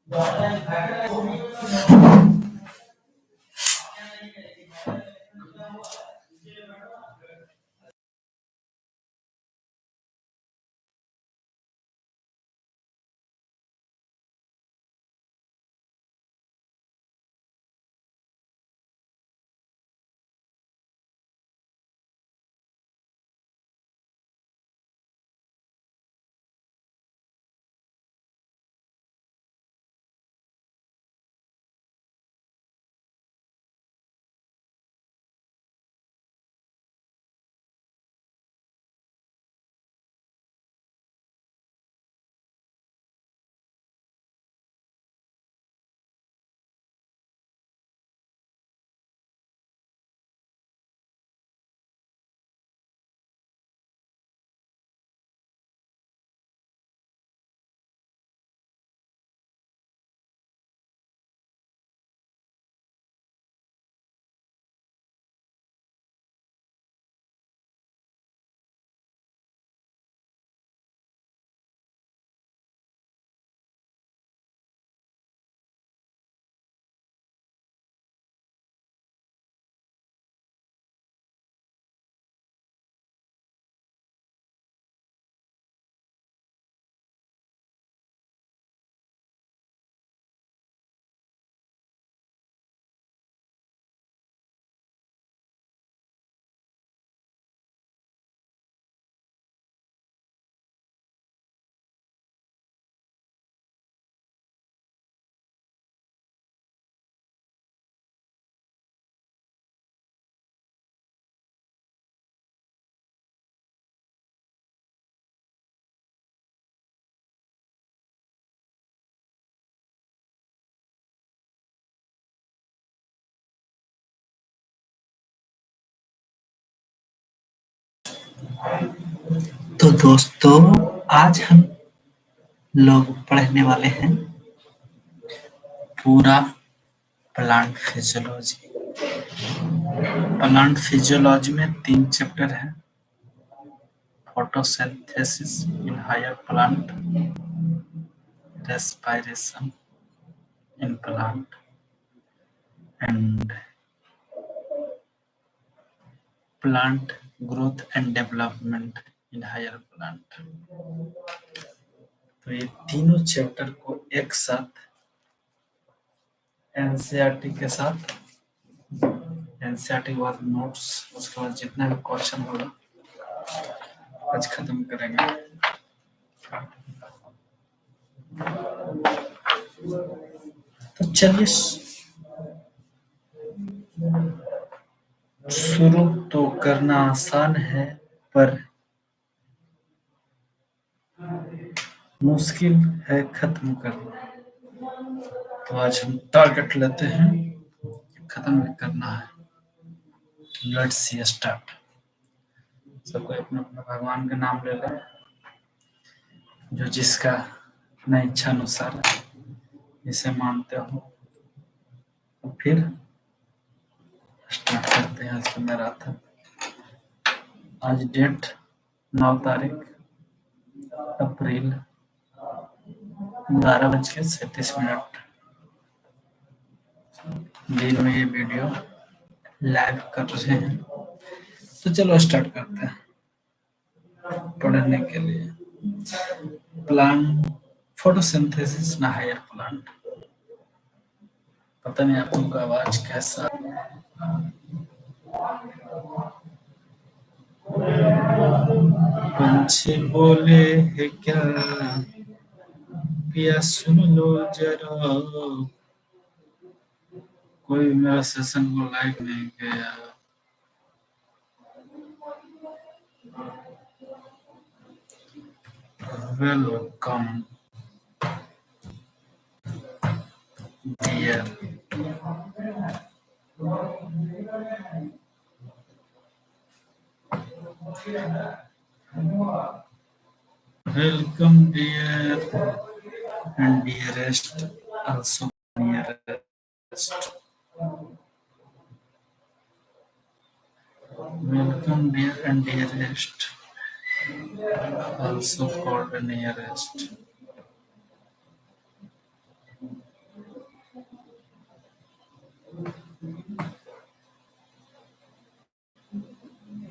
तो दोस्तों, आज हम लोग पढ़ने वाले हैं पूरा प्लांट फिजियोलॉजी। प्लांट फिजियोलॉजी में 3 चैप्टर हैं: photosynthesis in higher plant, respiration in plant and plant growth and development in higher plant. तो ये तीनों चैप्टर को एक साथ एनसीईआरटी के साथ, एनसीईआरटी के बाद नोट्स, उसके बाद जितना भी क्वेश्चन होगा आज खत्म करेंगे। तो चलिए शुरू तो करना आसान है, पर मुश्किल है खत्म करना। तो आज हम टारगेट लेते हैं, खत्म करना है। Let's see start. सबको अपना अपना भगवान का नाम ले लें, जो जिसका अपना इच्छा अनुसार इसे मानते हो। तो फिर स्टार्ट करते हैं। आज का मेरा था, आज डेट 9 तारीख अप्रैल 12:37 दिन में ये वीडियो लाइव कर रहे हैं। तो चलो स्टार्ट करते हैं पढ़ने के लिए। प्लांट फोटोसिंथेसिस ना हायर प्लांट। पता नहीं आप लोगों का आवाज कैसा। पंछी बोले है क्या, पिया सुन लो जरा। कोई मेरा सेशन को लाइक नहीं किया। Welcome dear, welcome dear and dearest, also nearest. Welcome dear and dearest, also called the nearest.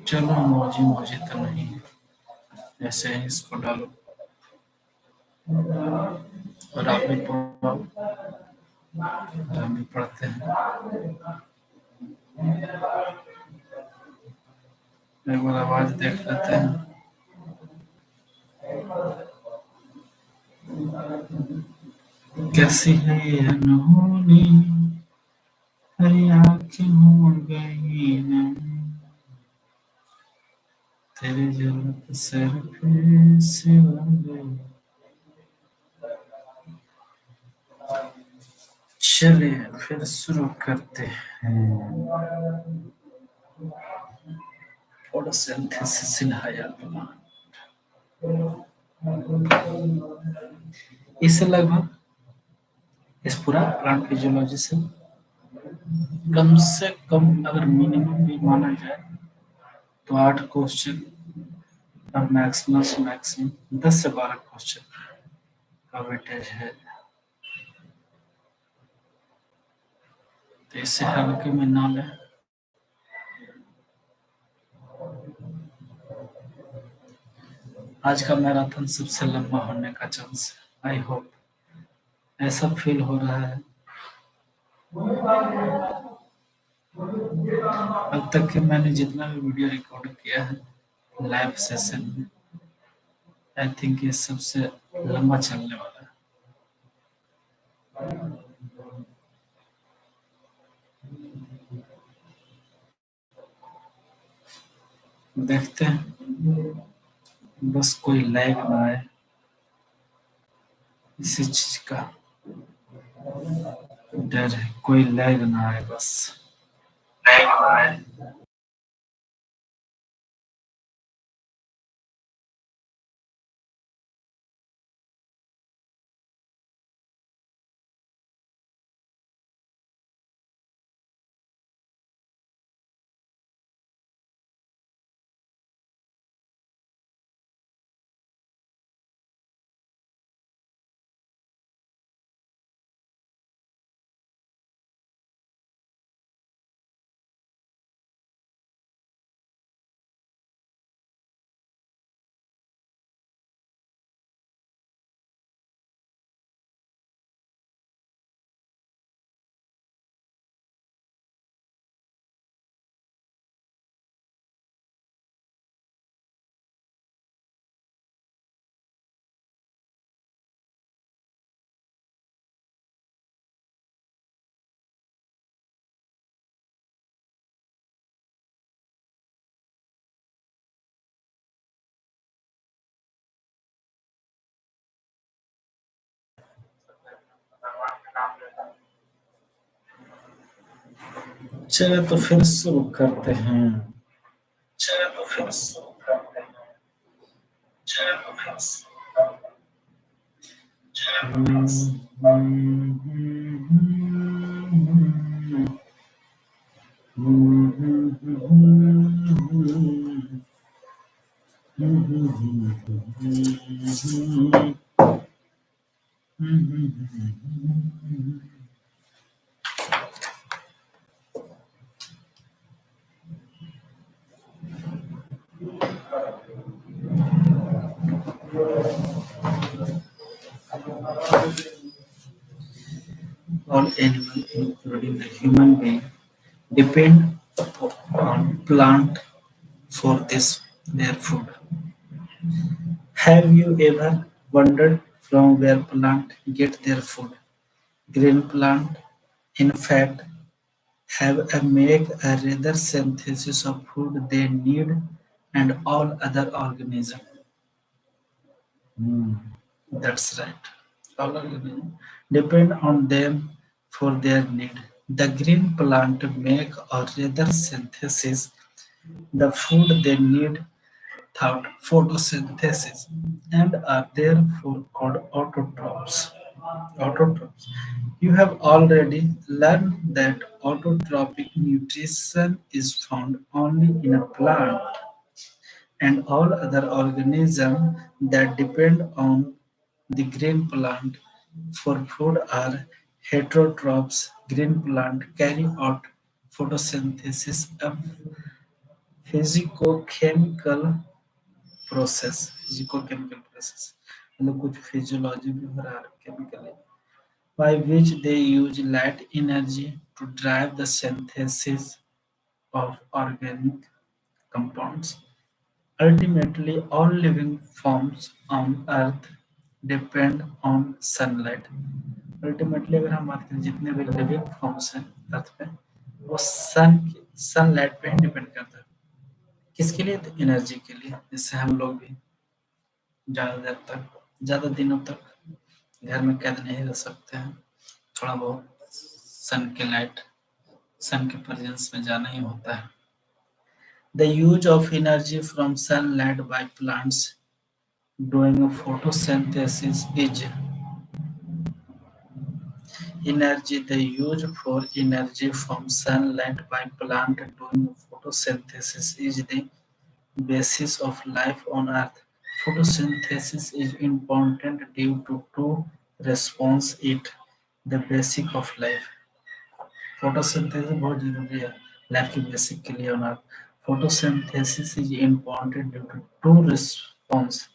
चलो मौजी मौजी तो नहीं है, ऐसे ही इसको डालो और आप भी पढ़ो और हम भी पढ़ते हैं। एक बार आवाज देख लेते हैं। कैसी है ये अनहोनी, हरी आंखें हो गई ना, तेरी जरूरत सर पे सिवा गई। चलिए फिर शुरू करते हैं। Photosynthesis in higher plant. इससे लगभग इस पूरा प्लांट फिजियोलॉजी से कम से कम अगर मिनिमम भी माना जाए तो 8 क्वेश्चन और मैक्सिमम से मैक्सिमम 10 से 12 क्वेश्चन का वेटेज है। तो इससे हल्के में ना लें। आज का मैराथन सबसे लंबा होने का चांस है। आई होप ऐसा फील हो रहा है। अब तक के मैंने जितना भी वीडियो रिकॉर्ड किया है लाइव सेशन में, आई थिंक ये सबसे लंबा चलने वाला है। देखते हैं, बस कोई लैग ना आए इसी चीज का डर है, कोई लैग ना आए बस। चले तो फिर शुरू करते हैं। चले तो फिर शुरू करते हैं। चले तो फिर all animals, including the human being, depend on plant for this their food. Have you ever wondered from where plant get their food? Green plant, in fact, have a make a rather synthesis of food they need and all other organisms. Hmm, that's right. All organisms depend on them for their need. The green plant make or rather synthesis the food they need without photosynthesis and are therefore called autotrophs. Autotrophs. You have already learned that autotrophic nutrition is found only in a plant, and all other organisms that depend on the green plant for food are heterotrophs. Green plant carry out photosynthesis physico-chemical physico-chemical process मतलब कुछ physiology भी हो रहा है chemically by which they use light energy to drive the synthesis of organic compounds. Ultimately, all living forms on Earth depend on sunlight. Ultimately अगर हम बात करें जितने भी लिविंग फॉर्म्स हैं अर्थ पे वो सनलाइट पे ही डिपेंड करता है किसके लिए तो एनर्जी के लिए जिससे हम लोग भी ज्यादा देर तक ज्यादा दिनों तक घर में कैद नहीं रह सकते हैं थोड़ा बहुत सन के प्रेजेंस में जाना ही होता है the use of energy from sunlight by plants doing photosynthesis is energy the use for energy from sunlight by plant doing photosynthesis is the basis of life on earth photosynthesis is important due to two response it the basic of life photosynthesis बहुत जरूरी है life के basic के लिए और photosynthesis is important due to to response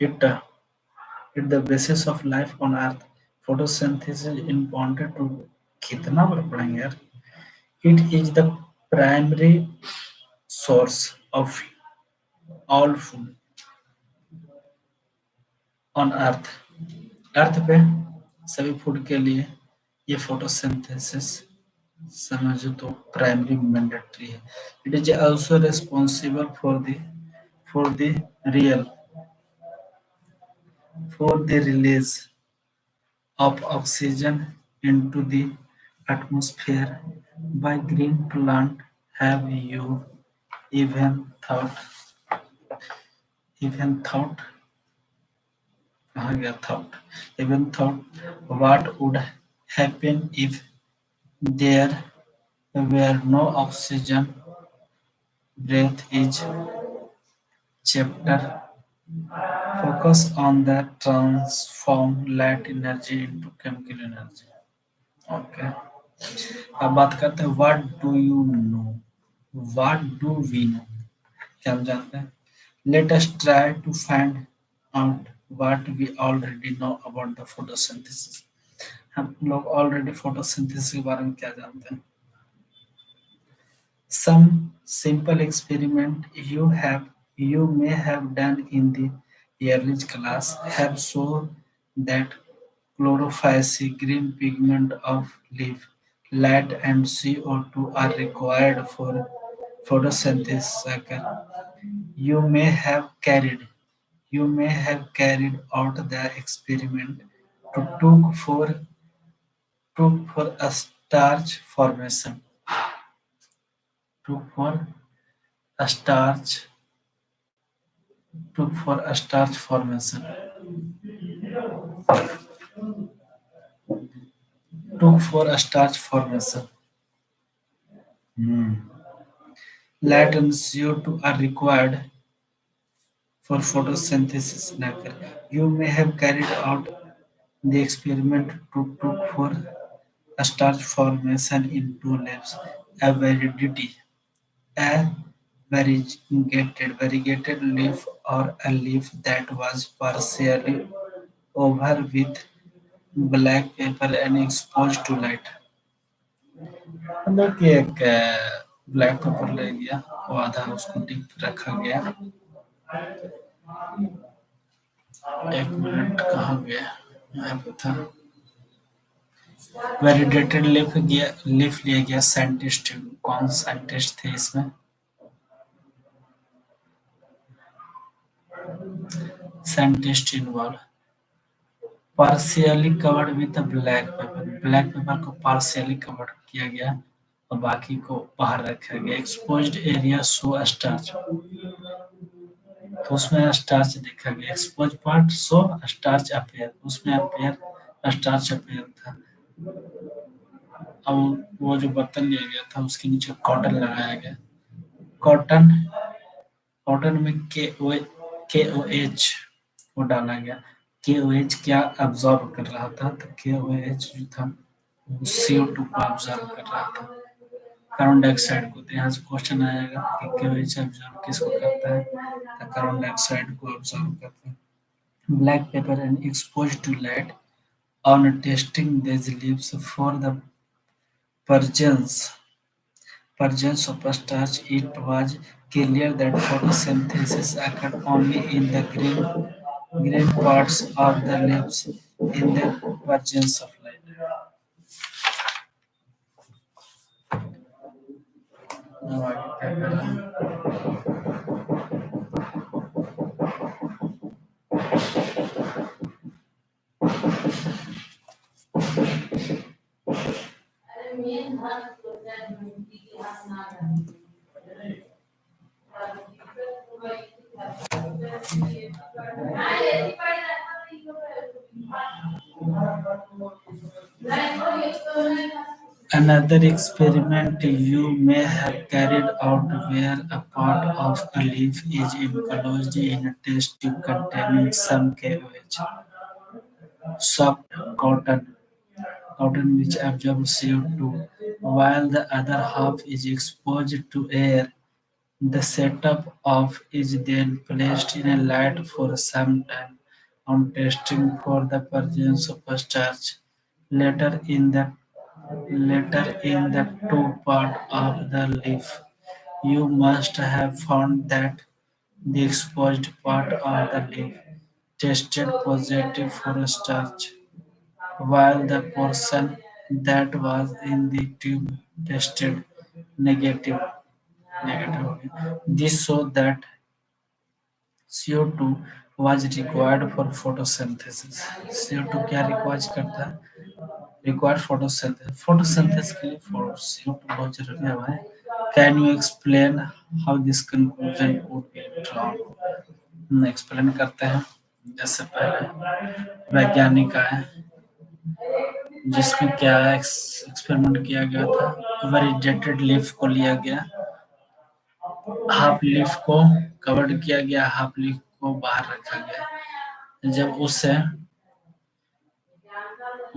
it it the basis of life on earth photosynthesis is important to कितना बार पढ़ेंगे यार it is the primary source of all food on earth earth पे सभी food के लिए ये photosynthesis समझो तो प्राइमरी मैंडेटरी है it is also responsible for the real for the release of oxygen into the atmosphere by green plant. Have you even thought even thought कहाँ गया thought even thought what would happen if there were no oxygen? Breath is chapter focus on the transform light energy into chemical energy. Okay. अब बात करते हैं what do you know what do we know क्या हम जानते हैं let us try to find out what we already know about the photosynthesis हम लोग ऑलरेडी फोटोसिंथेसिस के बारे में क्या जानते हैं some simple experiment you may have done in the early class have shown that chlorophyll green pigment of leaf light and CO2 are required for photosynthesis. You may have carried you may have carried out the experiment to took for a starch formation. Took for a starch took for a starch formation. Took for a starch formation. Hmm. Light and CO2 are required for photosynthesis. You may have carried out the experiment to took for a starch formation in two labs. A variety, a variegated leaf or a leaf that was partially over with black paper and exposed to light. मतलब कि एक black pepper ले गया वो आधा उसको dip रखा गया एक मिनट कहाँ गया यहाँ पे था वैलिडेटेड लीफ लिया गया साइंटिस्ट कौन साइंटिस्ट थे इसमें scientist involve partially covered with black pepper को पार्शियली कवर किया गया और बाकी को बाहर रखा गया एक्सपोज्ड एरिया शो स्टार्च तो उसमें स्टार्च देखा गया expose part show starch appear उसमें अपेयर स्टार्च अपेयर था अब वो जो बर्तन लिया गया था उसके नीचे कॉटन लगाया गया कॉटन कॉटन में के ओ एच वो डाला गया के ओ एच क्या अब्जॉर्ब कर रहा था तो के ओ एच जो था CO2 को अब्जॉर्ब कर रहा था कार्बन डाइऑक्साइड को। तो यहाँ से क्वेश्चन आएगा कि केओएच ऑब्जर्व किसको करता है, तो कार्बन डाइऑक्साइड को ऑब्जर्व करता है। Black paper and expose to light on testing these leaves for the presence of starch, it was clear that photosynthesis occurred only in the green parts of the leaves in the presence of light. Now आगे क्या करें? Another experiment you may have carried out where a part of a leaf is enclosed in a test tube containing some KOH, soft cotton, which absorbs CO2, while the other half is exposed to air. The setup of is then placed in a light for some time on testing for the presence of starch. Later in the top part of the leaf, you must have found that the exposed part of the leaf tested positive for starch, while the portion that was in the tube tested negative. This showed that CO2 was required for photosynthesis. CO2 क्या require करता है? Required photosynthesis. Photosynthesis के लिए for CO2 बहुत जरूरी है भाई. Can you explain how this conclusion could be drawn? हम एक्सप्लेन करते हैं. जैसे पहले वैज्ञानिक आए जिसमें क्या एक्सपेरिमेंट किया गया था, वेरिजेटेड लीफ को लिया गया, हाफ लीफ को कवर्ड किया गया, हाफ लीफ को बाहर रखा गया। जब उसे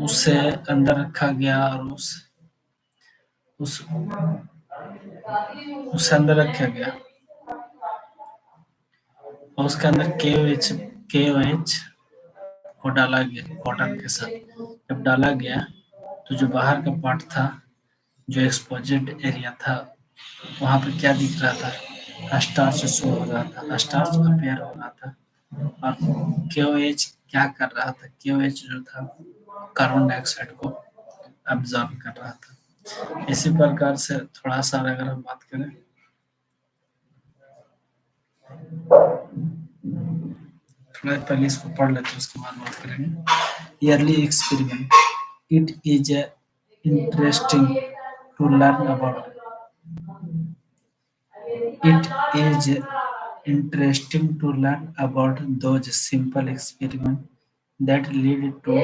उसे अंदर रखा गया और उस उसे अंदर रखा गया और उसके अंदर के ओ एच को डाला गया कॉटन के साथ। जब डाला गया तो जो बाहर का पार्ट था, जो एक्सपोज्ड एरिया था, वहां पे क्या दिख रहा था? स्टार्च शो हो रहा था, स्टार्च अपेयर हो रहा था। और केओएच क्या कर रहा था? केओएच जो था कार्बन डाइऑक्साइड को अब्जॉर्ब कर रहा था। इसी प्रकार से थोड़ा सा अगर हम बात करें, थोड़ा पहले इसको पढ़ लेते हैं उसके बाद बात करेंगे। Early experiment, it is interesting to learn about It is interesting to learn about those simple experiments that lead to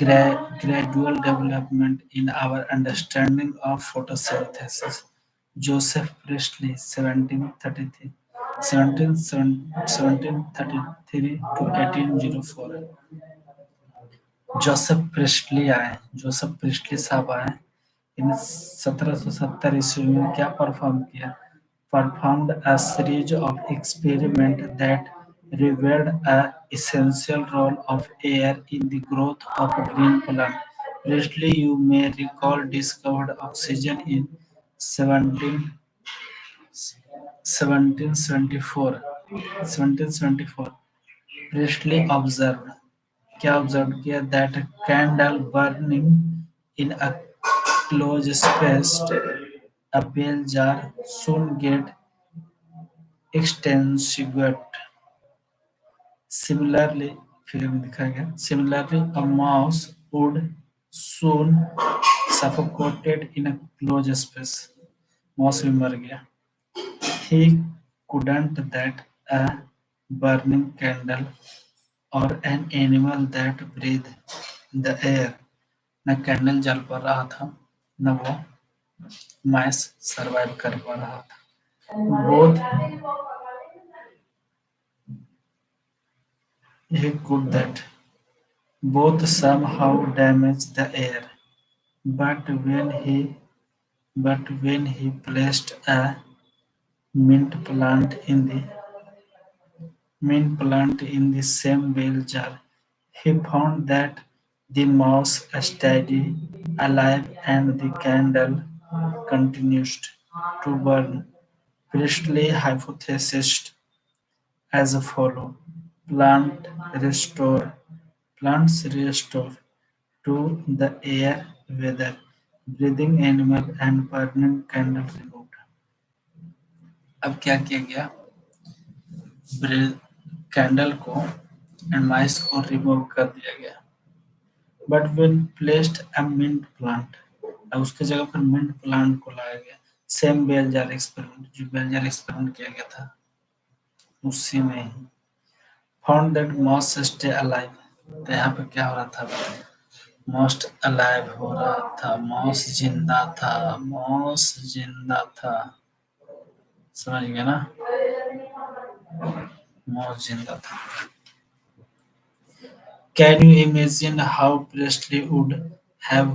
gradual development in our understanding of photosynthesis. Joseph Priestley, 1733 to 1804. Joseph priestly साहब आए। इन 1770 ईस्वी में क्या perform किया? Performed a series of experiments that revealed a essential role of air in the growth of green plant. Priestley, you may recall, discovered oxygen in 1774. 1774. Priestley observed, क्या observe किया? That a candle burning in a closed space, a bell jar, soon get extinguished. Similarly, फिर में दिखाया गया, similarly a mouse would soon suffocated in a closed space. Mouse भी मर गया. He couldn't that a burning candle or an animal that breathed the air. न candle जल पा रहा था, न वो माइस सरवाइव कर पा रहा था। Both he could that both somehow damage the air, but when he but when he placed a mint plant in the same bell jar, he found that the mouse stayed alive and the candle continued to burn. Priestley hypothesized as follows: Plant restore plants restore to the air whether breathing animal and burning candle removed. अब क्या किया गया? Candle को and माइस को remove कर दिया गया. But when placed a mint plant, अब उसके जगह पर मिंट प्लांट को लाया गया. सेम बेल जार एक्सपेरिमेंट, जो बेल जार एक्सपेरिमेंट किया गया था उसी में ही. Found that moss stay alive, तो यहाँ पे क्या हो रहा था? मॉस्ट अलाइव हो रहा था, मॉस जिंदा था, मॉस जिंदा था. समझ गया ना? मॉस जिंदा था. Can you imagine how Presley would have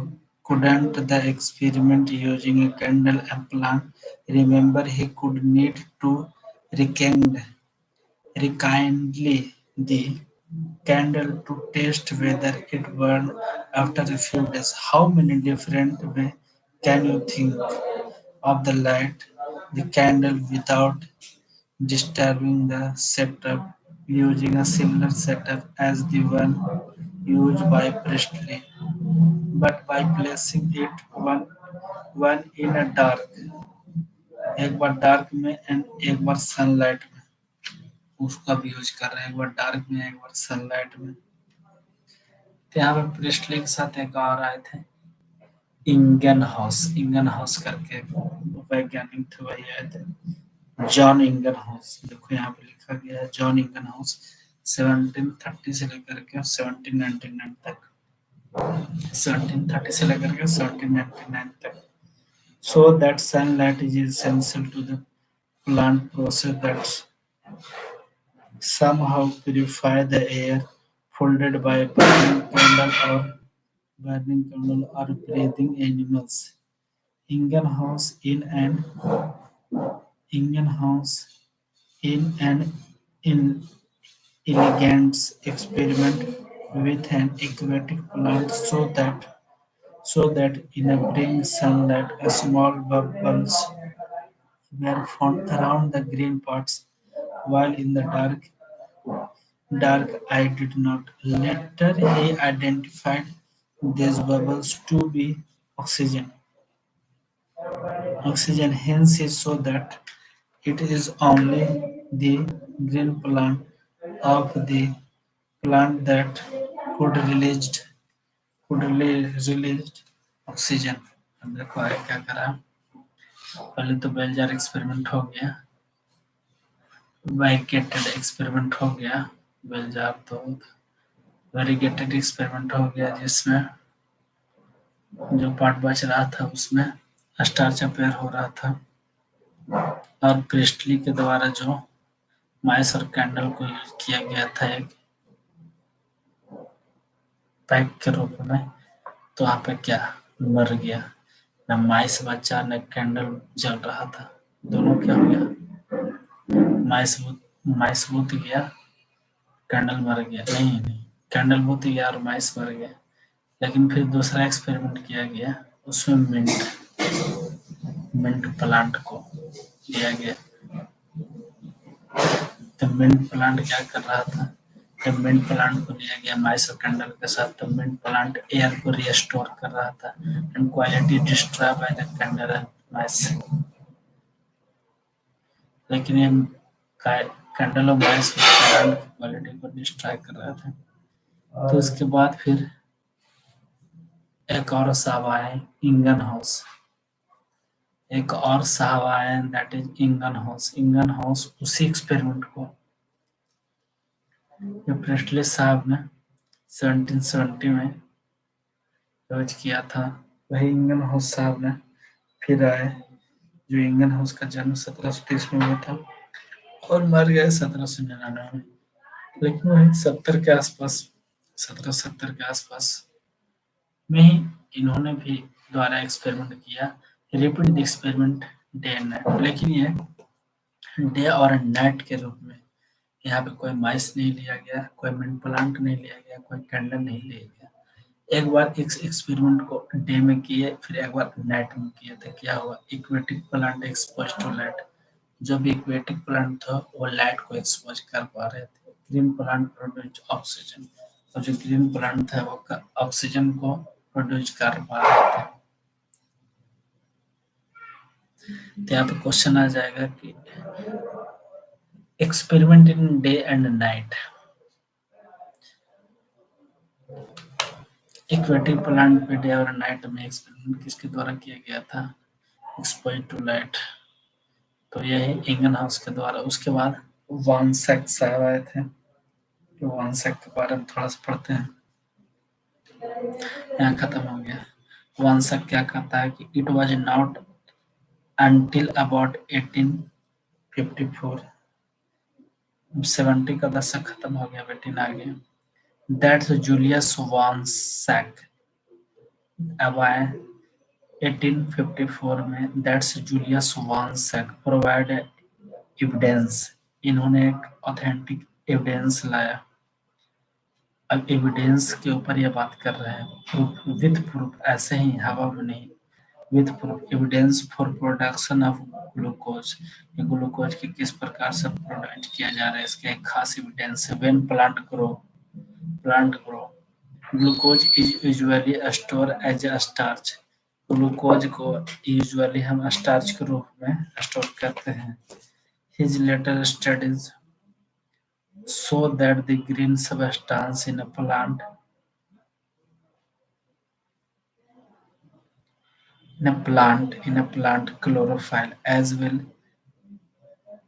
conducted the experiment using a candle and plant? Remember, he could need to rekindle the candle to test whether it burned after a few days. How many different ways can you think of the light the candle without disturbing the setup, using a similar setup as the one used by Priestley, but by placing it one in a dark, एक बार dark में and एक बार sunlight में, उसका भी use कर रहे हैं. एक बार डार्क में, एक बार सनलाइट में. तो यहाँ पे प्रिस्टली के साथ एक और आए थे, इंगन हाउस करके वैज्ञानिक थे, वही आए थे. जॉन इंगन हाउस, देखो यहाँ पे लिखा गया है जॉन इंगन हाउस 1730 से लेकर के 1799 तक, 1730 से लेकर के 1799 तक. So that sunlight is essential to the plant process that somehow purify the air folded by burning candle or breathing animals. Ingan House Ingan House in an in elegant experiment with an aquatic plant so that in a bring sunlight a small bubbles were found around the green parts, while in the dark I did not. Later he identified these bubbles to be oxygen. Hence he saw that it is only the green plant of the plant that could release oxygen. अब देखो आगे क्या करा. पहले तो bell jar experiment हो गया, variegated experiment हो गया. बेलजार तो वेरिगेटेड एक्सपेरिमेंट हो गया जिसमें जो पार्ट बच रहा था उसमें स्टार्च अपेयर हो रहा था, और प्रिस्टली के द्वारा जो माइस और कैंडल को यूज किया गया था एक पैक के रूप में, तो वहाँ पे क्या मर गया, न माइस बचा न कैंडल जल रहा था. दोनों क्या हो गया? माइस बुत गया, कैंडल मर गया. नहीं, कैंडल बुत गया और माइस मर गया. लेकिन फिर दूसरा एक्सपेरिमेंट किया गया, उसमें मिंट प्लांट को दिया गया. तो मिंट प्लांट क्या कर रहा था? जब मिंट प्लांट को दिया गया माइस और कैंडल के साथ, तो मिंट प्लांट एयर को रिस्टोर कर रहा था and quality destroy by the candle and mice. लेकिन ये कैंडल और माइस प्लांट की क्वालिटी को डिस्ट्रॉय कर रहा था. तो उसके बाद फिर एक और साहब आए, इंगन हाउस. एक और साहब आए, दैट इज इंगन हाउस उसी एक्सपेरिमेंट को जो प्रेस्टले साहब ने 1770 में यूज किया था, वही इंगन हाउस साहब ने फिर आए. जो इंगन हाउस का जन्म 1730 में हुआ था और मर गए 1799 में. लेकिन वही 1770 के आसपास में ही इन्होंने भी दोबारा एक्सपेरिमेंट किया repeat the experiment day and night, लेकिन ये डे और नाइट के रूप में। यहाँ पे कोई माइस नहीं लिया गया, कोई मिंट प्लांट नहीं लिया गया, कोई कैंडल नहीं लिया गया। एक बार इस एक्सपेरिमेंट को डे में किए, फिर एक बार नाइट में किए, तो क्या हुआ, aquatic plant expose to light. जो भी इक्वेटिक प्लांट था वो लाइट को एक्सपोज कर पा रहे थे। ग्रीन प्लांट प्रोड्यूस ऑक्सीजन, और जो ग्रीन प्लांट था वो ऑक्सीजन को प्रोड्यूस कर पा रहे थे। तो यहाँ पे क्वेश्चन आ जाएगा कि experiment in day and night. Aquatic plant पे डे और नाइट में एक्सपेरिमेंट किसके द्वारा किया गया था, एक्सपोज टू लाइट, तो यह है इंगन हाउस के द्वारा। उसके बाद वन सेक साहब आए थे, तो वन सेक के बारे में थोड़ा सा पढ़ते हैं। यहाँ खत्म हो गया। वन सेक क्या कहता है कि it was not until about 1854, 70 का दशक खत्म हो गया, 18 आ गया, दैट्स जूलियस वान सैक। अब आए 1854 में, that's Julius von Sachs provide evidence. इन्होंने एक ऑथेंटिक एविडेंस लाया। अब एविडेंस के ऊपर ये बात कर रहे हैं, प्रूफ विथ प्रूफ, ऐसे ही हवा में नहीं, with proof evidence for production of glucose. ये ग्लूकोज की किस प्रकार से प्रोडक्ट किया जा रहा है, इसका एक खास एविडेंस है। When plant grow glucose is usually store as a starch. Glucose को यूजुअली हम स्टार्च के रूप में स्टोर करते हैं। His later studies show that the green substance in a plant chlorophyll, as well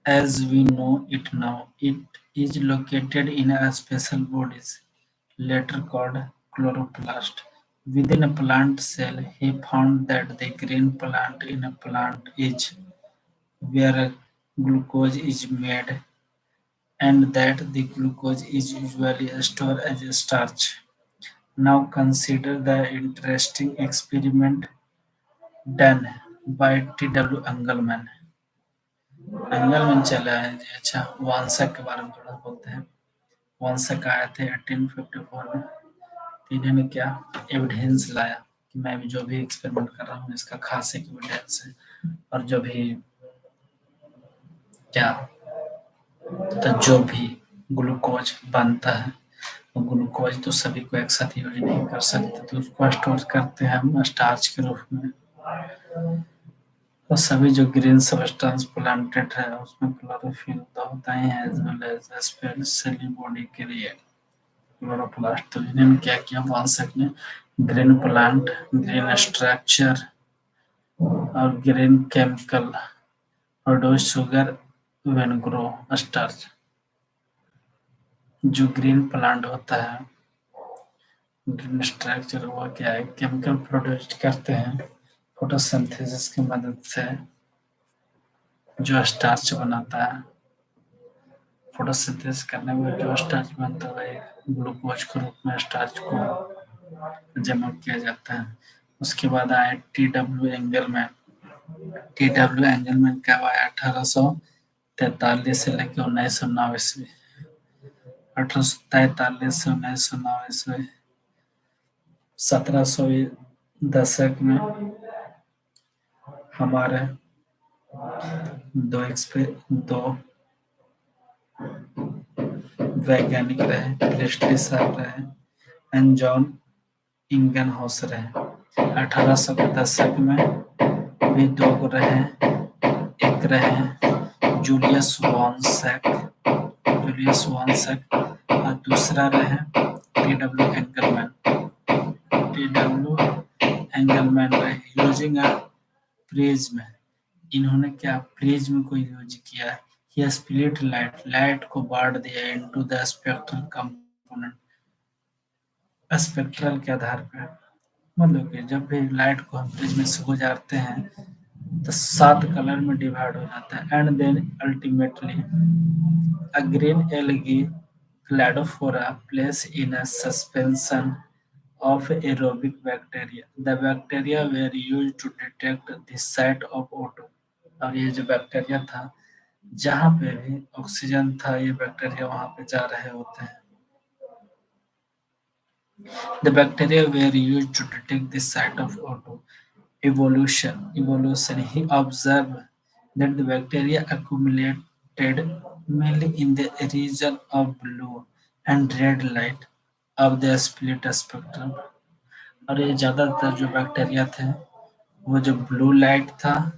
as we know it now. It is located in a special bodies, later called chloroplast. Within a plant cell, he found that the green plant in a plant is where glucose is made, and that the glucose is usually stored as a starch. Now consider the interesting experiment done by T.W. Engelmann. Engelmann चला है जी। अच्छा, वांसक के बारे में थोड़ा बोलते हैं। वांसक आए थे 1854 में। तो इन्होंने क्या एविडेंस लाया कि मैं भी जो भी एक्सपेरिमेंट कर रहा हूँ इसका खास एक एविडेंस है, और जो भी क्या, तो जो भी ग्लूकोज बनता है, तो ग्लूकोज तो सभी को एक साथ यूज नहीं कर सकते, तो उसको स्टोर करते हैं हम स्टार्च के रूप में। और सभी जो ग्रीन सबस्टेंस प्लांटेड है उसमें क्लोरोफिल तो होता ही है, as well as specially body के लिए क्लोरोप्लास्ट। तो इन्होंने क्या किया, वांसक ने ग्रीन प्लांट, ग्रीन स्ट्रक्चर और green chemical produce sugar when grow starch. जो ग्रीन प्लांट होता है, ग्रीन स्ट्रक्चर, वो क्या है, केमिकल प्रोड्यूस करते हैं फोटोसिंथेसिस की मदद से, जो स्टार्च बनाता है। फोटोसिंथेसिस करने में जो स्टार्च बनता है ग्लूकोज के रूप में स्टार्च को जमा किया जाता है। उसके बाद आए टी.डब्ल्यू. एंगलमैन। टी.डब्ल्यू. एंगलमैन कब आया, 1843 से लेकर 1909 ईस्वी। 1843 से 1909 ईस्वी। 1700 दशक में हमारे दो वैज्ञानिक रहे, प्रेस्टली साहब रहे एंड जॉन इंगन हाउस रहे। 1800 के दशक में भी दो रहे, एक रहे जूलियस वॉन सैक और दूसरा रहे टी.डब्ल्यू. एंगलमैन। टी.डब्ल्यू. एंगलमैन रहे यूजिंग अ प्रिज्म। इन्होंने क्या प्रिज्म को यूज किया। ही स्प्लिट लाइट को बांट दिया into the spectral component, spectral के आधार पर। मतलब कि जब भी लाइट को हम प्रिज्म से गुजारते हैं तो 7 कलर में डिवाइड हो जाता है, and then ultimately a green algae cladophora placed in a suspension of aerobic bacteria. The bacteria were used to detect the site of O2. और ये जो बैक्टीरिया था, जहाँ पे भी ऑक्सीजन था, ये बैक्टीरिया वहाँ पे जा रहे होते हैं। The bacteria were used to detect the site of O2. Evolution. He observed that the bacteria accumulated mainly in the region of blue and red light of the split spectrum. और ये ज्यादातर जो बैक्टीरिया थे, वो जो blue light था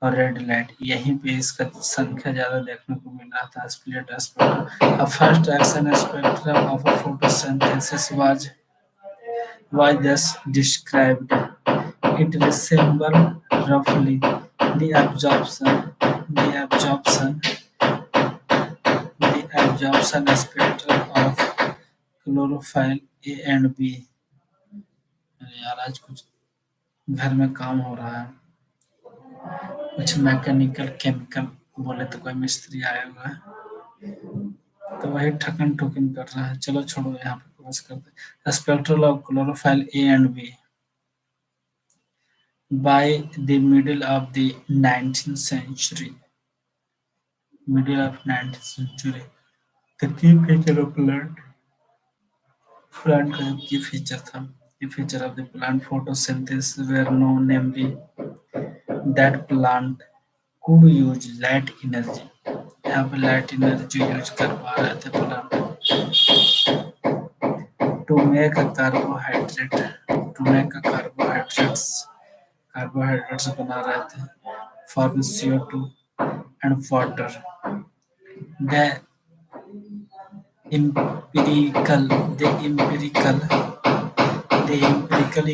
और red light, यहीं पे इसका संख्या ज्यादा देखने को मिल रहा था। Split spectrum, a first action spectrum of a photosynthesis was thus described. It resembles roughly the absorption, the absorption, the absorption spectrum of chlorophyll A and B. अरे यार, आज कुछ घर में काम हो रहा है, कुछ मैकेनिकल केमिकल, बोले तो कोई मिस्त्री आया हुआ है, तो वही ठकन ठुकन कर रहा है। चलो छोड़ो, यहाँ पे फोकस करते हैं। Spectral of chlorophyll A and B by the middle of the 19th century. Middle of 19th century. The key feature of plant का जो key feature था, key feature of the plant photosynthesis were known, namely that plant could use light energy. यहाँ पे light energy use कर पा रहे थे plant to make a carbohydrate, to make a carbohydrates बना रहे थे form CO2 and water. The empirical the empirical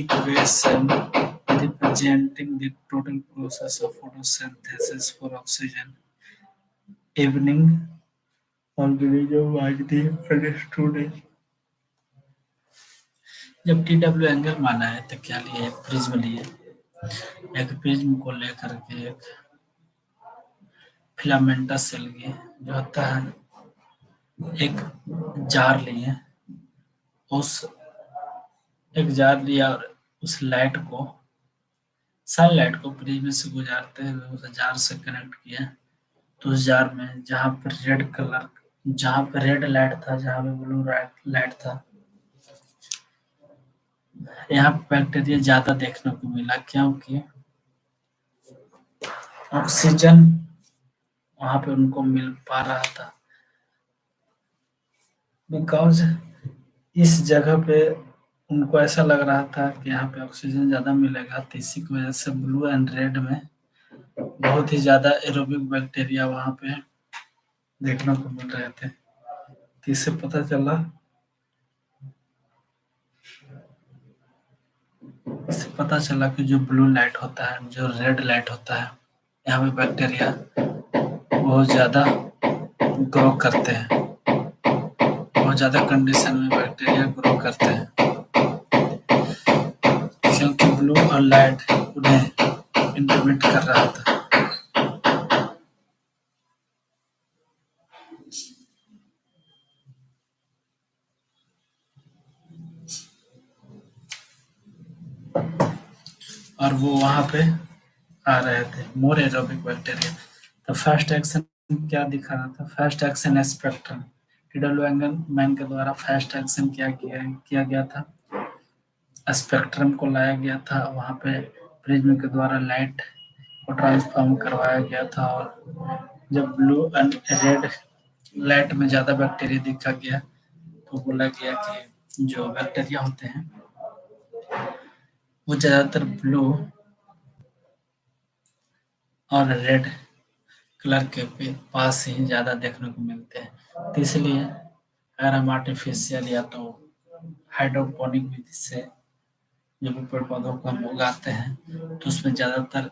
equation representing the total process of photosynthesis for oxygen evening organism widely understood है। जब T W angle माना है तो क्या लिए? प्रिज्म लिए। एक प्रिज्म को लेकर के एक फिलामेंटस सेल लिए, जो होता है एक जार लिए, उस एक जार लिया और उस लाइट को, सनलाइट को प्रिज्म से गुजारते हुए उस जार से कनेक्ट किया। तो उस जार में जहाँ पर रेड कलर, जहाँ पर रेड लाइट था, जहाँ पे ब्लू लाइट था, यहाँ पे बैक्टीरिया ज्यादा देखने को मिला, क्योंकि ऑक्सीजन वहाँ पे उनको मिल पा रहा था। बिकॉज इस जगह पे उनको ऐसा लग रहा था कि यहाँ पे ऑक्सीजन ज्यादा मिलेगा, तो इसी की वजह से ब्लू एंड रेड में बहुत ही ज्यादा एरोबिक बैक्टीरिया वहाँ पे देखने को मिल रहे थे। तो इससे पता चला कि जो ब्लू लाइट होता है, जो रेड लाइट होता है, यहाँ पे बैक्टीरिया बहुत ज्यादा ग्रो करते हैं, बहुत ज्यादा कंडीशन में बैक्टीरिया ग्रो करते हैं, क्योंकि ब्लू और लाइट उन्हें इंटरमिट कर रहा था। और वो वहां पे आ रहे थे, मोर एरोबिक बैक्टीरिया। तो फर्स्ट एक्शन क्या दिखा रहा था? First action spectrum, T man के द्वारा फर्स्ट एक्शन किया गया था, स्पेक्ट्रम को लाया गया था, वहां पे प्रिज्म के द्वारा लाइट को ट्रांसफॉर्म करवाया गया था, और जब ब्लू एंड रेड लाइट में ज्यादा बैक्टीरिया देखा गया, तो बोला गया कि जो बैक्टीरिया होते हैं वो ज्यादातर ब्लू और रेड कलर के पास ही ज्यादा देखने को मिलते हैं। तो इसलिए अगर हम आर्टिफिशियल या तो हाइड्रोपोनिक विधि से जो भी पेड़ पौधों को हम उगाते हैं, तो उसमें ज्यादातर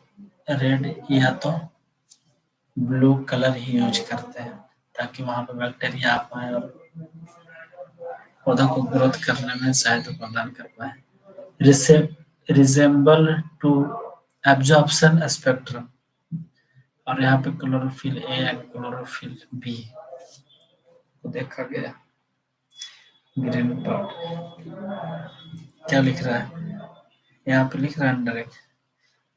रेड या तो ब्लू कलर ही यूज करते हैं, ताकि वहां पर बैक्टीरिया आ पाए और पौधों को ग्रोथ करने में सहायता प्रदान कर पाए। रिजेंबल टू एब्जॉर्प्शन स्पेक्ट्रम, और यहाँ पे chlorophyll A and chlorophyll B को देखा गया, ग्रीन पार्ट। क्या लिख रहा है? यहाँ पे लिख रहा है direct.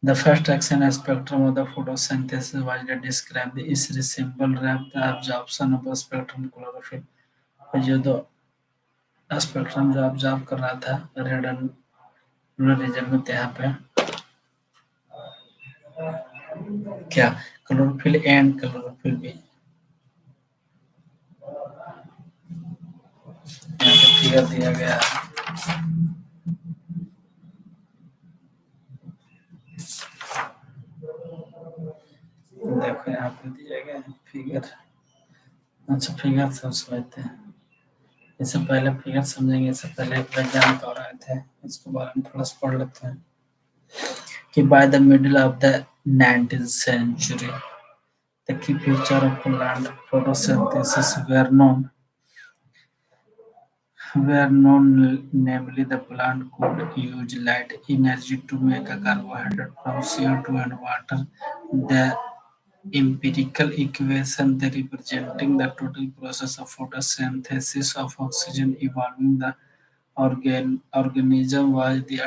The first action spectrum of the photosynthesis was to describe the is symbol wrap the absorption of the spectrum chlorophyll। ये जो स्पेक्ट्रम जो ऑब्जर्व कर रहा था रेड एंड ब्लू रीजन में, तो यहाँ पे क्या क्लोरोफिल एंड क्लोरोफिल भी यहाँ पे फिगर दिया गया है। देखो यहाँ पे दिया गया है फिगर। अच्छा फिगर सब समझते हैं। इससे पहले फिगर समझेंगे, इससे पहले एक वैज्ञानिक और आए थे, इसके बारे में थोड़ा सा पढ़ लेते हैं कि by the middle of the 19th century the key feature of plant photosynthesis were known, namely the plant could use light energy to make a carbohydrate from CO2 and water. The empirical equation they representing the total process of photosynthesis of oxygen evolving the organism was the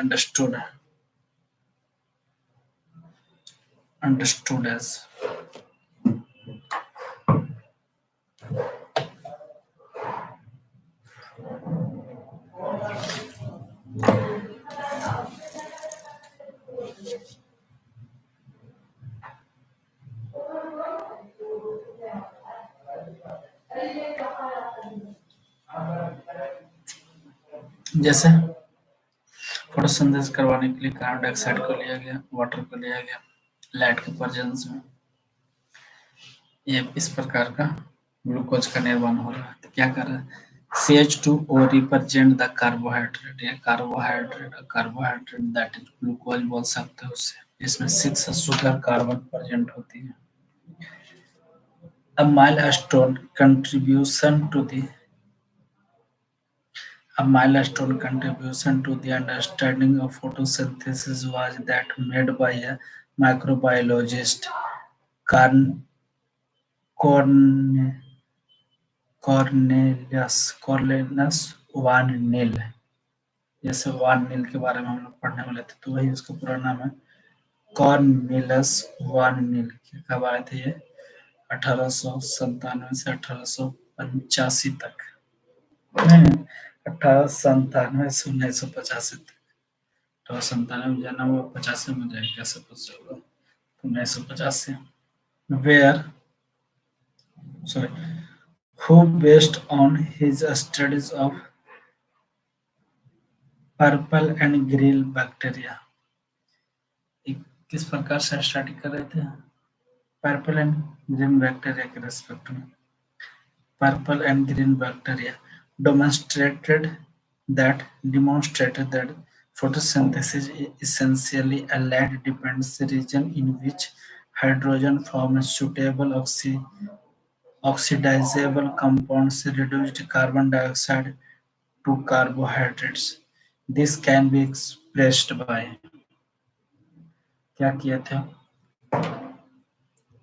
understood as। जैसे photosynthesis करवाने के लिए carbon dioxide को लिया गया, water को लिया गया, लाइट के प्रेजेंस में ये इस प्रकार का ग्लूकोज का निर्माण हो रहा है। तो क्या कर रहा है, CH2O रिप्रेजेंट द कार्बोहाइड्रेट, या कार्बोहाइड्रेट दैट इज ग्लूकोज बोल सकते हो उससे, इसमें 6 शुगर कार्बन प्रेजेंट होती है। A milestone contribution to the A milestone contribution to the understanding of photosynthesis was that made by a microbiologist Carn- Corn- Cornelius Van Nil। जैसे वान नील के बारे में हम लोग पढ़ने वाले थे, तो वही उसका पूरा नाम है, कॉर्नेलियस वान नील। कब आए थे ये? 1897 से 1885 तक, नहीं 1897 से 1985 तक। 1897 में जन्म हुआ, 85 में जाए, कैसे पूछ होगा? 1985 where sorry who based on his studies of purple and green bacteria। किस प्रकार से स्टडी कर रहे थे पर्पल एंड ग्रीन बैक्टीरिया के रेस्पेक्ट में? Purple and green bacteria demonstrated that photosynthesis is essentially a light-dependent region in which hydrogen forms suitable oxidizable compounds, reduced carbon dioxide to carbohydrates। This can be expressed by क्या किया था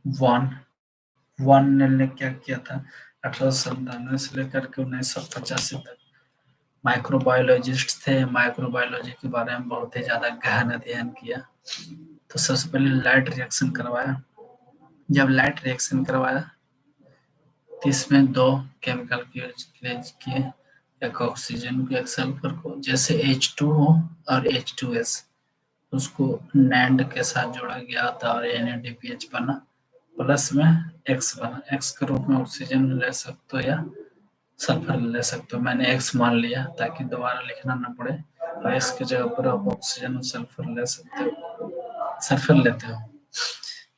one one ने क्या किया था 1897 से लेकर के 1985 तक। माइक्रोबायोलॉजिस्ट थे, माइक्रोबायोलॉजी के बारे में बहुत ही ज्यादा गहन अध्ययन किया। तो सबसे पहले लाइट रिएक्शन करवाया। जब लाइट रिएक्शन करवाया तो इसमें 2 केमिकल की यूज किए, एक ऑक्सीजन को एक सल्फर को। जैसे H2O और H2S, उसको नैंड के साथ जोड़ा गया था और NADPH बना, प्लस में X बना। X के रूप में ऑक्सीजन ले सकते हो या सल्फर ले सकते हो। मैंने X मान लिया ताकि दोबारा लिखना ना पड़े, और X की जगह पर आप ऑक्सीजन और सल्फर ले सकते हो, सल्फर लेते हो।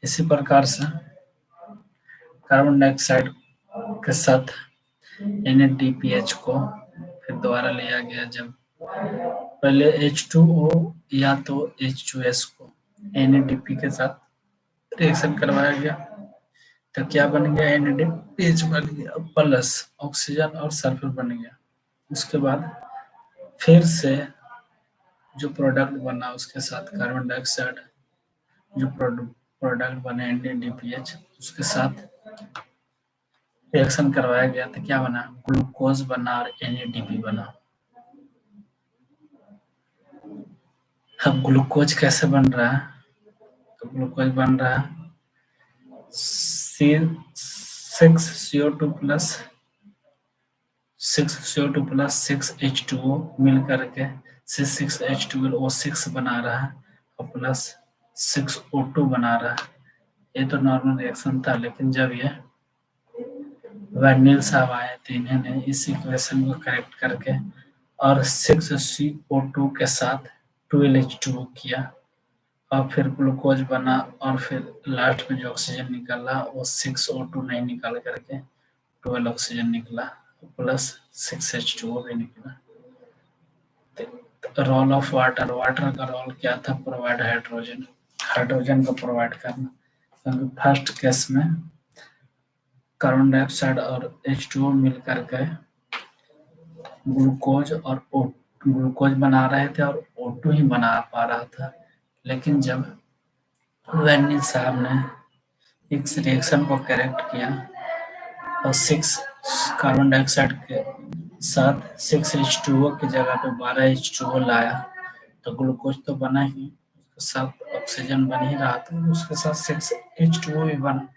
इसी प्रकार से कार्बन डाइऑक्साइड के साथ NADPH को फिर दोबारा लिया गया। जब पहले H2O या तो H2S को NADP के साथ रिएक्शन करवाया गया, तो क्या बन गया, NADPH बन गया प्लस ऑक्सीजन और सल्फर बन गया। उसके बाद फिर से जो प्रोडक्ट बना उसके साथ कार्बन डाइऑक्साइड, जो प्रोडक्ट बने NADPH, उसके साथ रिएक्शन करवाया गया, तो क्या बना, ग्लूकोज बना और NADP बना। अब ग्लूकोज कैसे बन रहा है? तो ग्लूकोज बन रहा है सी 6CO2 प्लस 6H2O मिल करके C6H12O6 बना रहा है और प्लस 6O2 बना रहा है। ये तो नॉर्मल रिएक्शन था, लेकिन जब ये वैनिल साहब आए तो इन्होंने इस इक्वेशन को करेक्ट करके और 6CO2 के साथ 12H2O किया और फिर ग्लूकोज बना और फिर लास्ट में जो ऑक्सीजन निकला वो 6O2 नहीं निकाल करके 12 ऑक्सीजन निकला प्लस 6H2O भी निकला। रोल ऑफ वाटर, वाटर का रोल क्या था? प्रोवाइड हाइड्रोजन, हाइड्रोजन को प्रोवाइड करना। क्योंकि फर्स्ट केस में कार्बन डाइऑक्साइड और H2O मिल करके ग्लूकोज और ग्लूकोज बना रहे थे और O2 ही बना पा रहा था। लेकिन जब वैनिल साहब ने इस रिएक्शन को करेक्ट किया और 6 कार्बन डाइऑक्साइड के साथ 6H2O की जगह पे 12H2O लाया तो ग्लूकोज तो बना ही, उसके साथ ऑक्सीजन बन ही रहा था, उसके साथ 6H2O भी बना।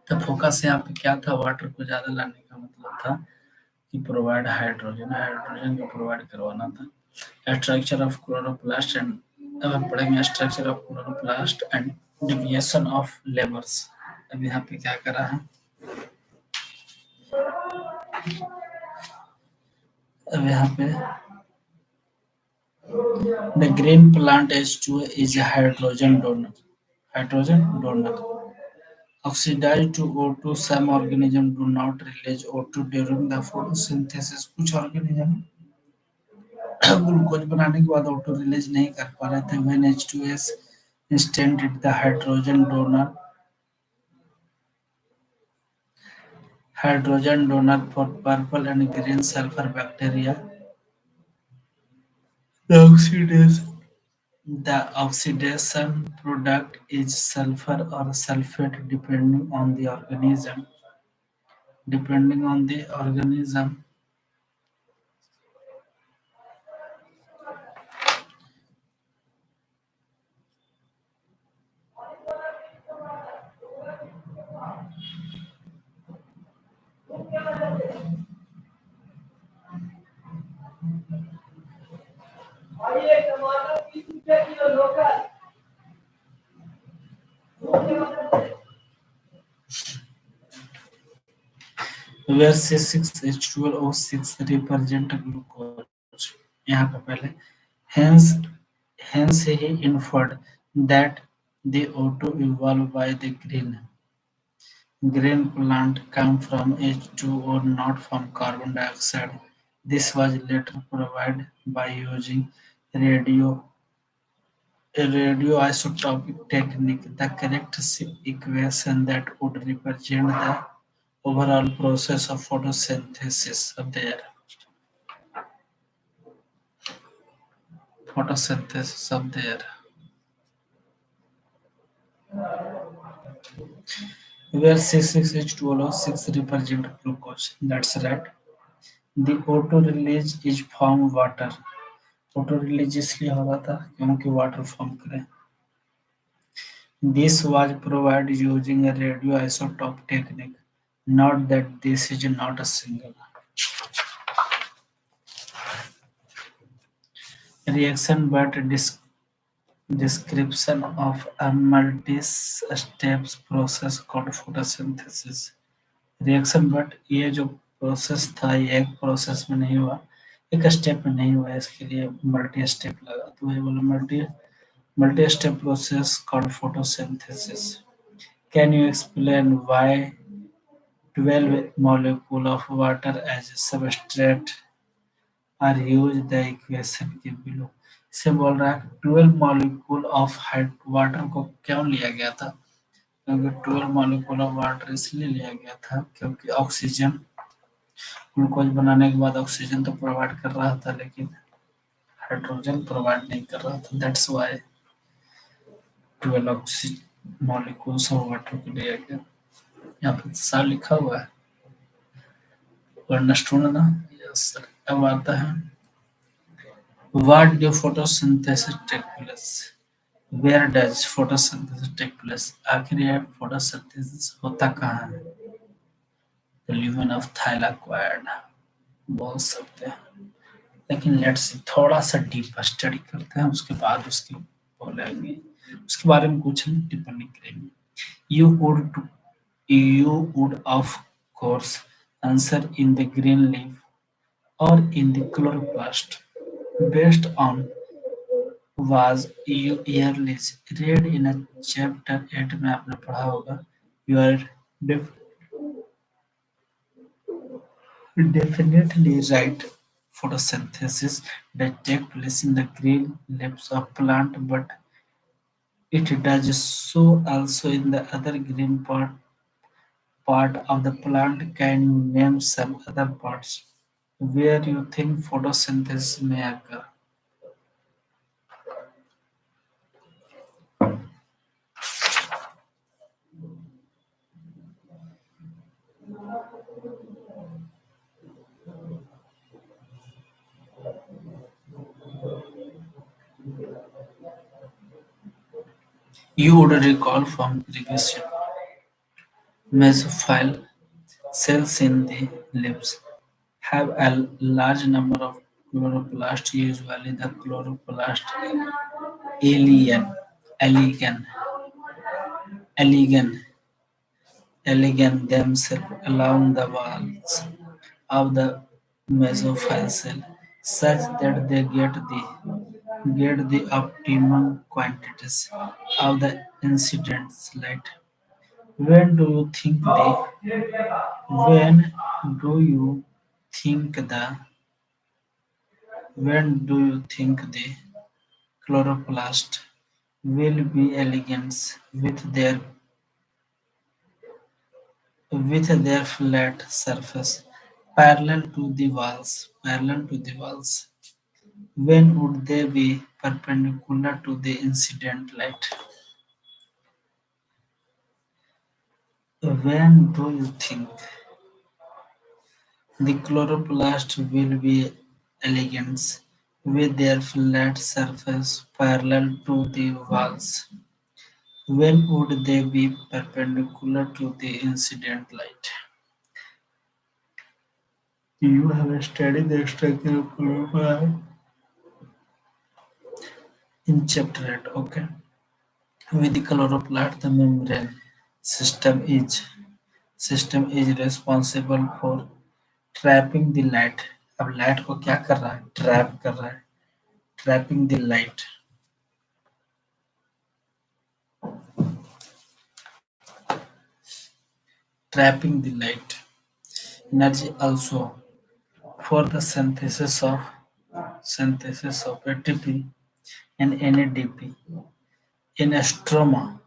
तो फोकस यहाँ पे क्या था? वाटर को ज्यादा लाने का मतलब था कि प्रोवाइड हाइड्रोजन, हाइड्रोजन को प्रोवाइड करवाना था। स्ट्रक्चर ऑफ क्लोरोप्लास्ट एंड, अब हम पढ़ेंगे structure of chloroplast and deviation of labours. अब यहाँ पे क्या करा है? अब यहाँ पे the green plant H2O is a hydrogen donor. Hydrogen donor. Oxidized to O2, some organisms do not release O2 during the photosynthesis. कुछ ऑर्गेनिज्म ग्लूकोज बनाने के बाद O2 रिलीज नहीं कर पा रहे थे। When H2S instead the hydrogen donor for purple and green sulfur bacteria. The oxidation product is sulfur or sulfate depending on the organism. Where C6H12O6 represent glucose. यहाँ पे पहले hence hence he inferred that the O2 evolved by the green plant come from H2O, not from carbon dioxide. This was later provided by using radio a radioisotopic technique, the correct equation that would represent the overall process of photosynthesis of the air. Photosynthesis of the air. Where C6H12O6 represent glucose. That's right. The O2 release is from water. O2 release इसलिए हो रहा था क्योंकि water form करे. This was provided using a radioisotope technique. Note that this is not a single reaction but description of a multi-step process called photosynthesis. Reaction but ये जो process था ये एक प्रोसेस में नहीं हुआ, एक स्टेप में नहीं हुआ, इसके लिए मल्टी स्टेप लगा, तो ये बोला multi step process called photosynthesis. Can you explain why 12 molecule of water as a substrate are used? The equation के बिलो इसे बोल रहा है 12 molecule of वाटर को क्यों लिया गया था? क्योंकि 12 मॉलिक्यूल ऑफ वाटर इसलिए लिया गया था क्योंकि ऑक्सीजन ग्लूकोज बनाने के बाद ऑक्सीजन तो प्रोवाइड कर रहा था लेकिन हाइड्रोजन प्रोवाइड नहीं कर रहा था। That's why 12 oxygen molecules of water को लिया गया। यहाँ पे साल लिखा हुआ है, अंडरस्टूड ना? Yes sir. अब आता है What do photosynthesis take place? Where does photosynthesis take place? आखिर ये photosynthesis होता कहाँ है? The lumen of thylakoid बोल सकते हैं, लेकिन लेट्स थोड़ा सा डीप स्टडी करते हैं, उसके बाद उसके बोलेंगे, उसके बारे में कुछ हम टिप्पणी करेंगे. You would you would of course answer in the green leaf or in the chloroplast based on was you yearly read in a chapter 8 में आपने पढ़ा होगा. You are def- definitely right. Photosynthesis that take place in the green leaves of plant, but it does so also in the other green part of the plant. Can name some other parts where you think photosynthesis may occur. You would recall from previous mesophile cells in the leaves have a large number of chloroplasts, usually the chloroplast alien, elegans, elegans, elegans themselves along the walls of the mesophile cell, such that they get the optimum quantities of the incident light. When do you think when do you think the when do you think the chloroplast will be elegant with their flat surface parallel to the walls? When would they be perpendicular to the incident light? When do you think the chloroplast will be elegant with their flat surface parallel to the walls? When would they be perpendicular to the incident light? You have studied the structure of chloroplast in chapter 8, okay? With the chloroplast, the membrane system is responsible for trapping the light. अब light को क्या कर रहा है? Trap कर रहा है. Trapping the light. Trapping the light. Energy also for the synthesis of ATP and NADP in a stroma.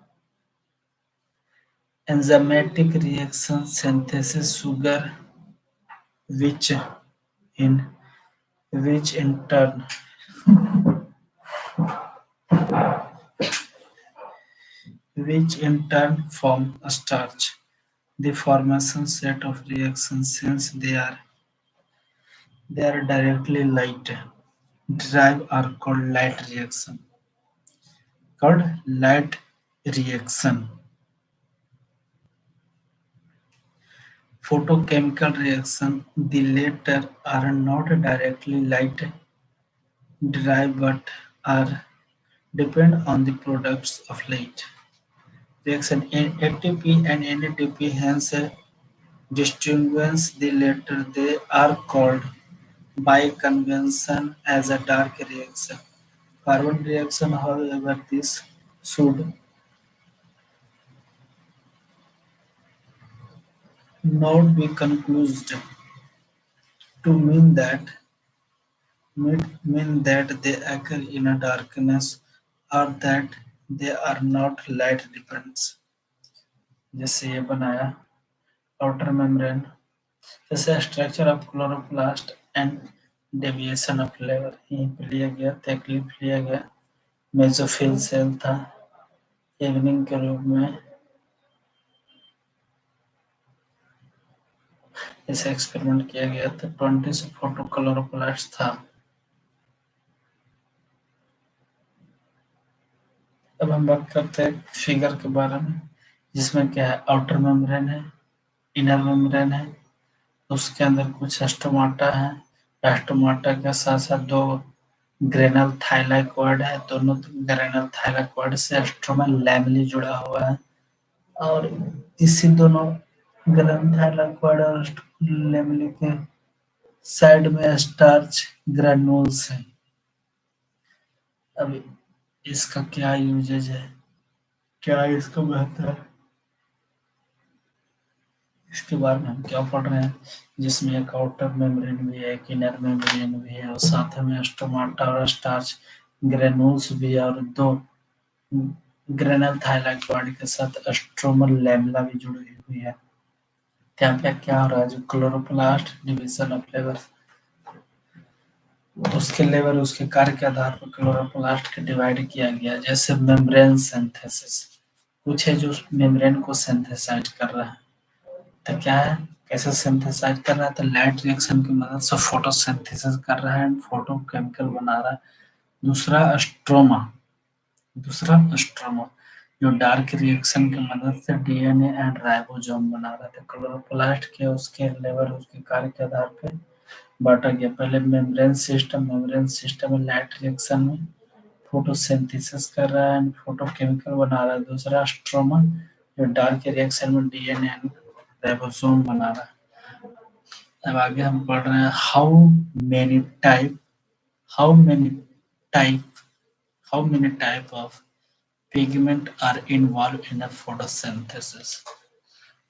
Enzymatic reaction synthesis sugar, which in which in turn form a starch. The formation set of reactions, since they are directly light drive, are called light reaction. Photochemical reaction, the latter are not directly light drive but are depend on the products of light reaction in ATP and NADP, hence distinguish the latter. They are called by convention as a dark reaction. Carbon reaction, however, this should not be concluded to mean that they occur in a darkness or that they are not light dependent. जैसे ये बनाया outer membrane, जैसे structure of chloroplast and deviation of lever यहीं पे लिया गया, तकलीफ लिया गया. मेसोफिल सेल था इवनिंग के रूप में. इसे एक्सपेरिमेंट किया गया था. 20 से फोटो क्लोरोप्लास्ट था. अब हम बात करते हैं फिगर के बारे में, जिसमें क्या है, आउटर मेम्ब्रेन है, इनर मेम्ब्रेन है, उसके अंदर कुछ स्टोमाटा है, स्टोमाटा के साथ साथ दो ग्रेनल थाइलाकॉइड है, दोनों ग्रेनल थाइलाकॉइड से स्ट्रोमा लैमेली जुड़ा हुआ है, और इसी दोनों ग्रेनल थाइलाकॉइड और लैमेली के साइड में स्टार्च ग्रेन्यूल्स है। अब इसका क्या यूजेज है, क्या इसका महत्व है, इसके बारे में हम क्या पढ़ रहे हैं, जिसमें एक आउटर मेम्ब्रेन भी है, एक इनर मेम्ब्रेन भी है, और साथ में स्टोमाटा और स्टार्च ग्रेन्यूल्स भी है, और दो ग्रेनल थाइलाकॉइड के साथ स्ट्रोमल लैमेला भी जुड़ी हुई है। यहाँ पे क्या हो रहा है, जो क्लोरोप्लास्ट डिवीजन ऑफ लेबर, उसके लेवल उसके कार्य के आधार पर क्लोरोप्लास्ट के डिवाइड किया गया, जैसे मेम्ब्रेन सिंथेसिस, कुछ है जो मेम्ब्रेन को सिंथेसाइज कर रहा है। तो क्या है, कैसे सिंथेसाइज कर रहा है, तो लाइट रिएक्शन की मदद से फोटोसिंथेसिस कर रहा है, फोटो केमिकल बना रहा है। दूसरा स्ट्रोमा, दूसरा स्ट्रोमा जो डार्क रिएक्शन की मदद से डीएनए एंड राइबोसोम बना रहा था। क्लोरोप्लास्ट के उसके लेवल उसके कार्य के आधार पर बांटा गया। पहले मेम्ब्रेन सिस्टम में लाइट रिएक्शन में फोटोसिंथेसिस कर रहा है, फोटोकेमिकल बना रहा है। दूसरा स्ट्रोमा जो डार्क रिएक्शन में डीएनए राइबोसोम बना रहा है। अब आगे हम पढ़ रहे हैं many type how many type how many type of pigment are involve in a photosynthesis.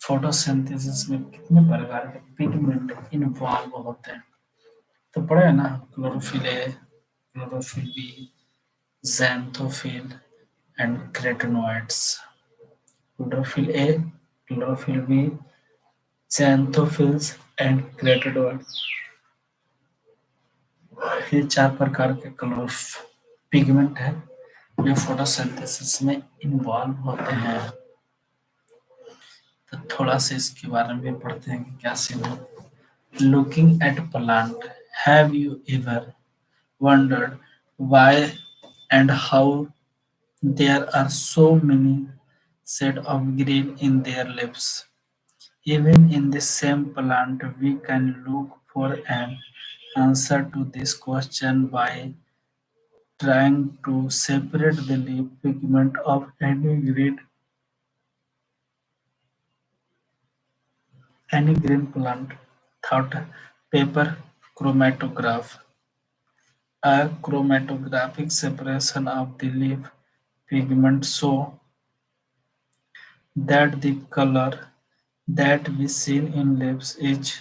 Photosynthesis में कितने प्रकार के पिगमेंट इन्वॉल्व होते हैं, तो पढ़े है ना, chlorophyll A, chlorophyll B, xanthophyll and carotenoids. Chlorophyll A, chlorophyll B, xanthophylls and carotenoids, ये चार प्रकार के क्लोरोफ पिगमेंट है जो फोटोसिंथेसिस में इन्वॉल्व होते हैं। तो थोड़ा सा इसके बारे में भी पढ़ते हैं कि क्या सीन है। Looking at plant, have you ever wondered why and how there are so many shades of green in their leaves? Even in the same plant, we can look for an answer to this question by trying to separate the leaf pigment of any green plant. Thought paper chromatograph. A chromatographic separation of the leaf pigment so that the color that we see in leaves is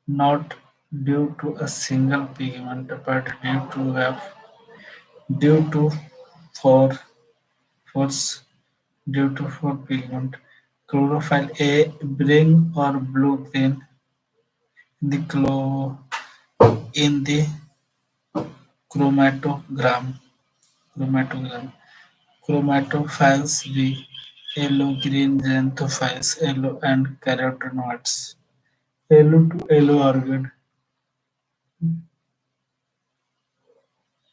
not due to a single pigment but due to four force due to four pigment. Chlorophyll A bring or blue green the in the chromatogram chromatogram. Chromatophylls B yellow green xanthophyls yellow and carotenoids yellow to yellow organ।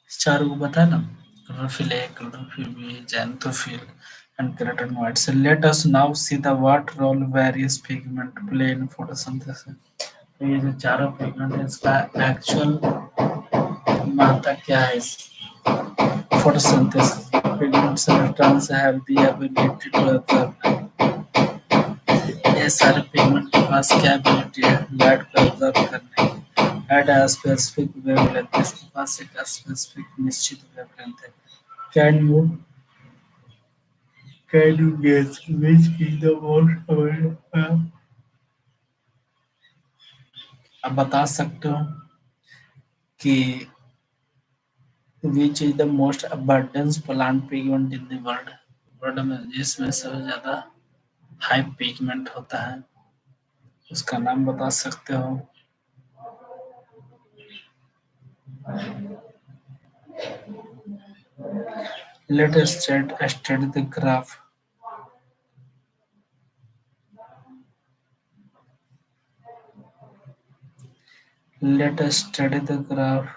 चार को बता ना, chlorophyll A, chlorophyll B, xanthophyll and carotenoids. So let us now see the what role various pigment play in photosynthesis. तो ये जो चारों pigment है इसका एक्चुअल महत्व क्या है इस photosynthesis. Pigment substance have the ability to observe, ये सारे पिगमेंट के पास क्या एबिलिटी है, लाइट को ऑब्जर्व करने की, एट अ स्पेसिफिक वेवलेंथ, इसके पास एक स्पेसिफिक निश्चित वेवलेंथ है। Can you can you guess which is the most, आप बता सकते हो कि which is the most abundance plant pigment in the world, world में जिसमें सबसे ज्यादा हाई पिगमेंट होता है, उसका नाम बता सकते हो। Let us study the graph। Let us study the graph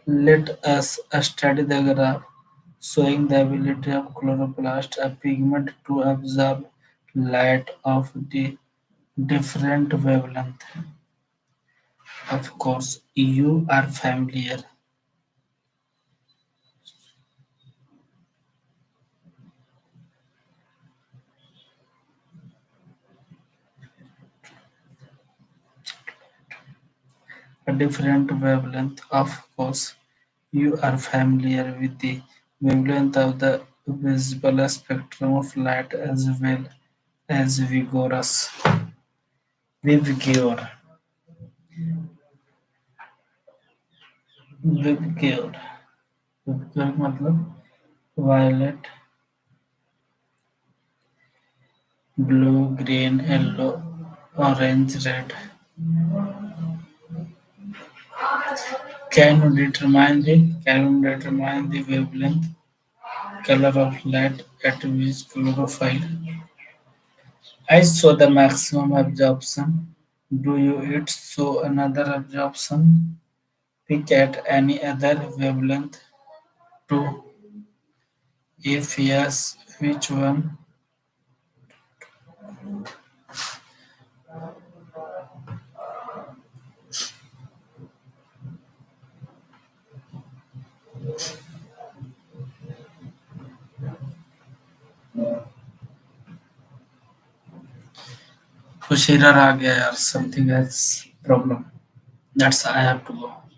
Let us study the graph showing the ability of chloroplast, a pigment, to absorb light of the different wavelength. Of course, you are familiar. A different wavelength. Of course, you are familiar with the wavelength of the visible spectrum of light as well as vigor, vigor, vigor मतलब violet, blue, green, yellow, orange, red. Can you determine the wavelength color of light at which chlorophyll? I saw the maximum absorption. Do you it show another absorption? Pick at any other wavelength too. If yes, which one? कुछ error आ गया यार, something else problem. That's I have to go.